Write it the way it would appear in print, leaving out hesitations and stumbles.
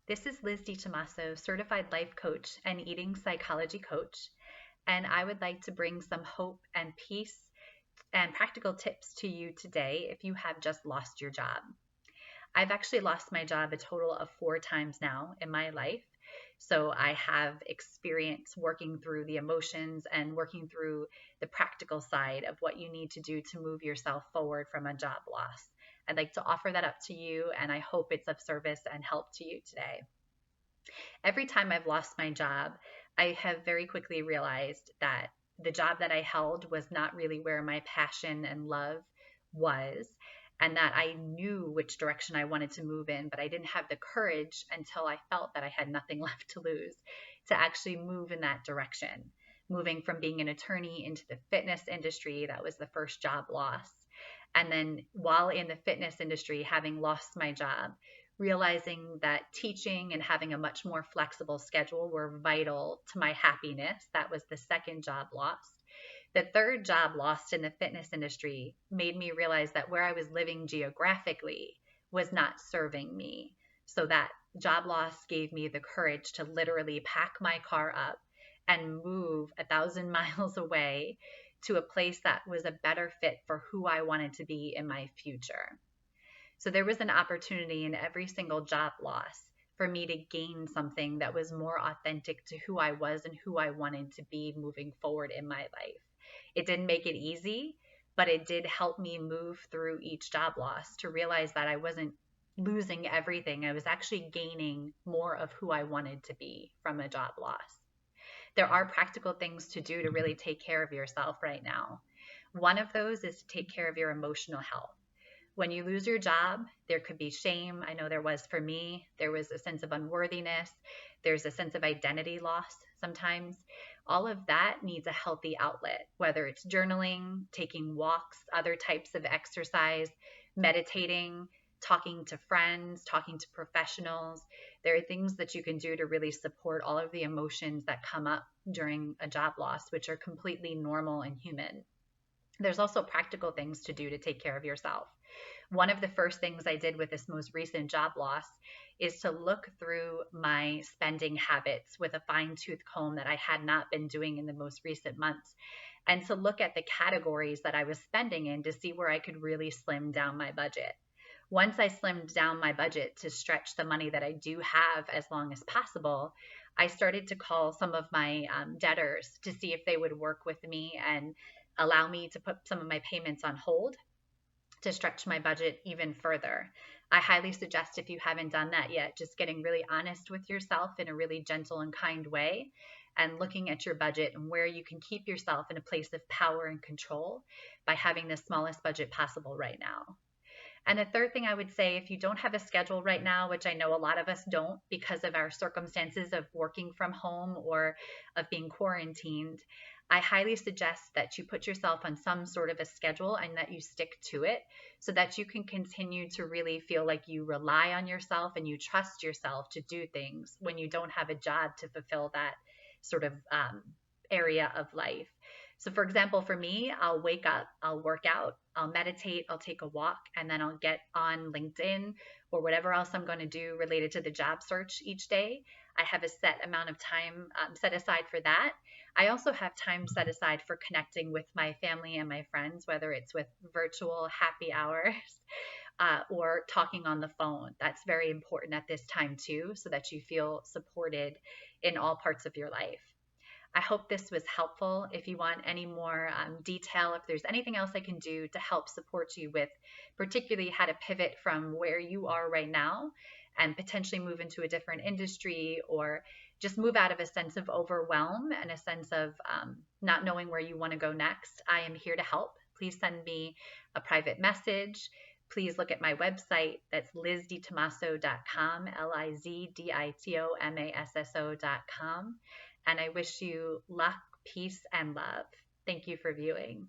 This is Liz DiTomaso, certified life coach and eating psychology coach, and I would like to bring some hope and peace and practical tips to you today if you have just lost your job. I've actually lost my job a total of 4 times now in my life. So I have experience working through the emotions and working through the practical side of what you need to do to move yourself forward from a job loss. I'd like to offer that up to you, and I hope it's of service and help to you today. Every time I've lost my job, I have very quickly realized that the job that I held was not really where my passion and love was, and that I knew which direction I wanted to move in, but I didn't have the courage until I felt that I had nothing left to lose to actually move in that direction. Moving from being an attorney into the fitness industry, that was the first job loss. And then while in the fitness industry, having lost my job, realizing that teaching and having a much more flexible schedule were vital to my happiness. That was the second job lost. The third job lost in the fitness industry made me realize that where I was living geographically was not serving me. So that job loss gave me the courage to literally pack my car up and move 1,000 miles away to a place that was a better fit for who I wanted to be in my future. So there was an opportunity in every single job loss for me to gain something that was more authentic to who I was and who I wanted to be moving forward in my life. It didn't make it easy, but it did help me move through each job loss to realize that I wasn't losing everything. I was actually gaining more of who I wanted to be from a job loss. There are practical things to do to really take care of yourself right now. One of those is to take care of your emotional health. When you lose your job, there could be shame. I know there was for me. There was a sense of unworthiness. There's a sense of identity loss sometimes. All of that needs a healthy outlet, whether it's journaling, taking walks, other types of exercise, meditating, talking to friends, talking to professionals. There are things that you can do to really support all of the emotions that come up during a job loss, which are completely normal and human. There's also practical things to do to take care of yourself. One of the first things I did with this most recent job loss is to look through my spending habits with a fine-tooth comb that I had not been doing in the most recent months, and to look at the categories that I was spending in to see where I could really slim down my budget. Once I slimmed down my budget to stretch the money that I do have as long as possible, I started to call some of my debtors to see if they would work with me and allow me to put some of my payments on hold to stretch my budget even further. I highly suggest, if you haven't done that yet, just getting really honest with yourself in a really gentle and kind way and looking at your budget and where you can keep yourself in a place of power and control by having the smallest budget possible right now. And the third thing I would say, if you don't have a schedule right now, which I know a lot of us don't because of our circumstances of working from home or of being quarantined, I highly suggest that you put yourself on some sort of a schedule and that you stick to it so that you can continue to really feel like you rely on yourself and you trust yourself to do things when you don't have a job to fulfill that sort of area of life. So for example, for me, I'll wake up, I'll work out, I'll meditate, I'll take a walk, and then I'll get on LinkedIn or whatever else I'm going to do related to the job search each day. I have a set amount of time set aside for that. I also have time set aside for connecting with my family and my friends, whether it's with virtual happy hours or talking on the phone. That's very important at this time too, so that you feel supported in all parts of your life. I hope this was helpful. If you want any more detail, if there's anything else I can do to help support you with particularly how to pivot from where you are right now and potentially move into a different industry or just move out of a sense of overwhelm and a sense of not knowing where you want to go next, I am here to help. Please send me a private message. Please look at my website. That's lizditomasso.com, lizditomasso.com. And I wish you luck, peace, and love. Thank you for viewing.